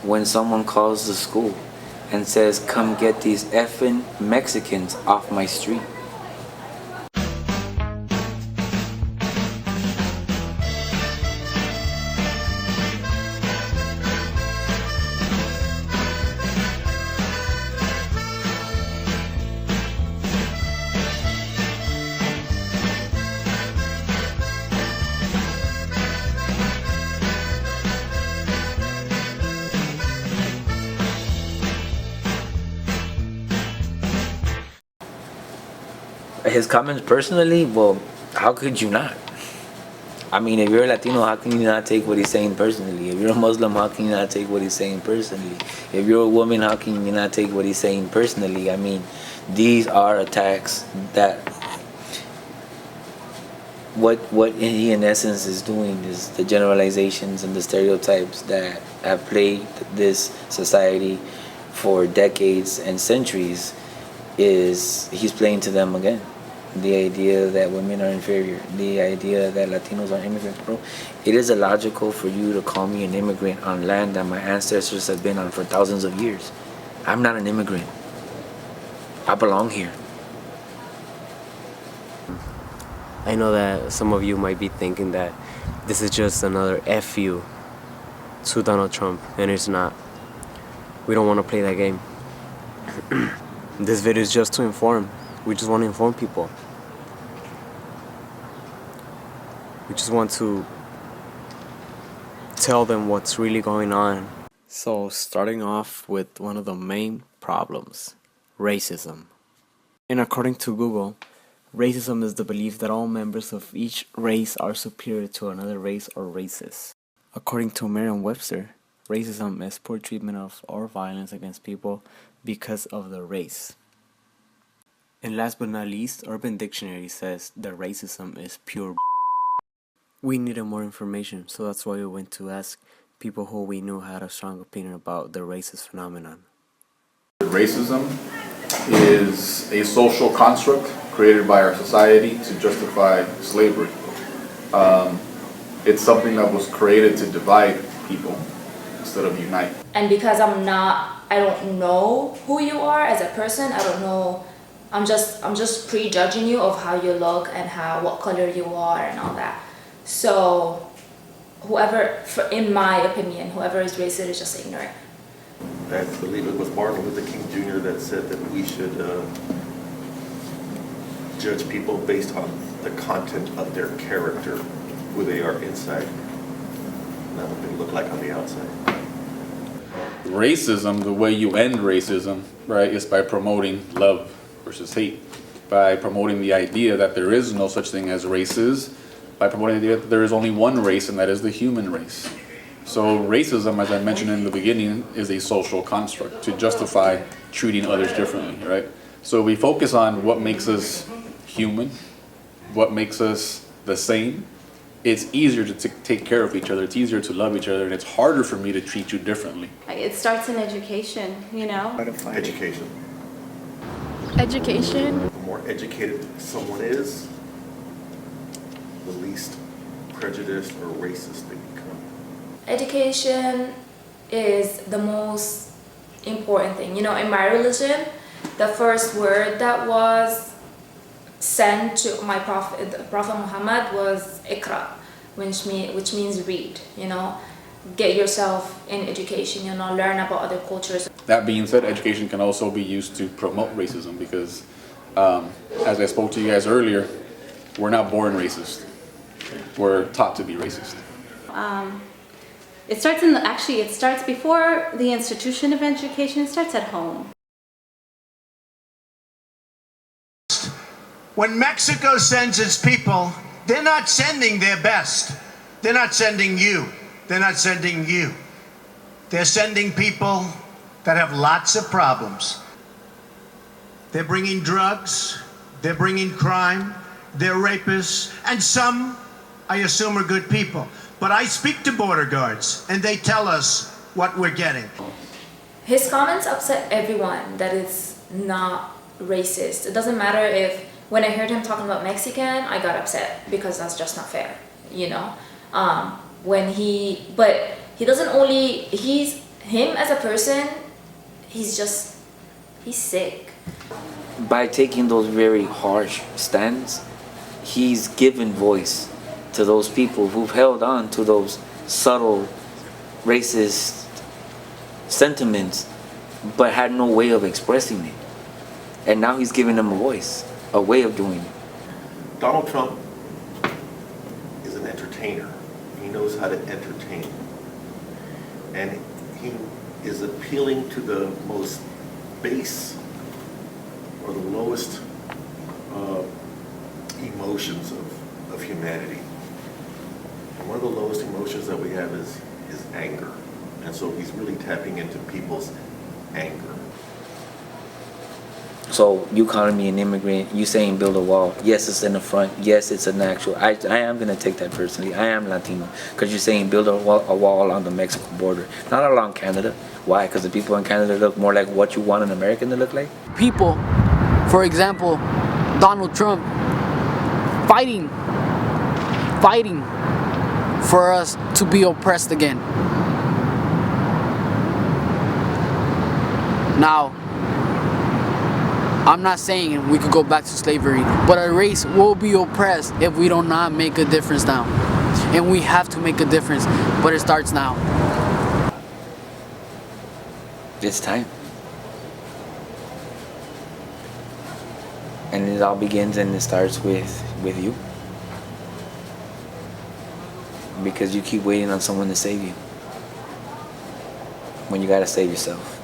when someone calls the school and says, come get these effing Mexicans off my street. His comments personally, well, how could you not? I mean, if you're a Latino, how can you not take what he's saying personally? If you're a Muslim, how can you not take what he's saying personally? If you're a woman, how can you not take what he's saying personally? I mean, these are attacks that what he in essence is doing is the generalizations and the stereotypes that have plagued this society for decades and centuries. Is he's playing to them again. The idea that women are inferior, the idea that Latinos are immigrants, bro. It is illogical for you to call me an immigrant on land that my ancestors have been on for thousands of years. I'm not an immigrant. I belong here. I know that some of you might be thinking that this is just another FU to Donald Trump, and it's not. We don't want to play that game. This video is just to inform. We just want to inform people. We just want to tell them what's really going on. So, starting off with one of the main problems, racism. And according to Google, racism is the belief that all members of each race are superior to another race or races. According to Merriam-Webster, racism is poor treatment of or violence against people because of their race. And last but not least, Urban Dictionary says that racism is pure. We needed more information, so that's why we went to ask people who we knew had a strong opinion about the racist phenomenon. Racism is a social construct created by our society to justify slavery. It's something that was created to divide people instead of unite. And because I don't know who you are as a person, I don't know, I'm just prejudging you of how you look and what color you are and all that. So whoever, in my opinion, whoever is racist is just ignorant. I believe it was Martin Luther King Jr. that said that we should judge people based on the content of their character, who they are inside, not what they look like on the outside. Racism, the way you end racism, right, is by promoting love versus hate, by promoting the idea that there is no such thing as races, by promoting the idea that there is only one race, and that is the human race. So racism, as I mentioned in the beginning, is a social construct to justify treating others differently, right? So we focus on what makes us human, what makes us the same. It's easier to take care of each other, it's easier to love each other, and it's harder for me to treat you differently. It starts in education, you know? Education. Education. The more educated someone is, the least prejudiced or racist they become. Education is the most important thing. You know, in my religion, the first word that was sent to my prophet, Prophet Muhammad, was Iqra, which means read, you know. Get yourself in education, you know, learn about other cultures. That being said, education can also be used to promote racism because, as I spoke to you guys earlier, we're not born racist. We're taught to be racist. It starts before the institution of education. It starts at home. When Mexico sends its people, they're not sending their best. They're not sending you. They're not sending you. They're sending people that have lots of problems. They're bringing drugs. They're bringing crime. They're rapists. And some, I assume, are good people. But I speak to border guards, and they tell us what we're getting. His comments upset everyone that it's not racist. It doesn't matter if, when I heard him talking about Mexican, I got upset because that's just not fair, you know? But he doesn't only, him as a person, he's sick. By taking those very harsh stands, he's given voice to those people who've held on to those subtle racist sentiments but had no way of expressing it. And now he's giving them a voice, a way of doing it. Donald Trump is an entertainer. He knows how to entertain. And he is appealing to the most base or the lowest emotions of humanity. And one of the lowest emotions that we have is anger. And so he's really tapping into people's anger. So you calling me an immigrant, you saying build a wall. Yes, it's in the front. Yes, it's an actual. I am going to take that personally. I am Latino. Because you're saying build a wall along the Mexico border. Not along Canada. Why? Because the people in Canada look more like what you want an American to look like? People, for example, Donald Trump, fighting for us to be oppressed again. Now, I'm not saying we could go back to slavery, but a race will be oppressed if we do not make a difference now. And we have to make a difference, but it starts now. It's time. And it all begins and it starts with you. Because you keep waiting on someone to save you when you gotta save yourself.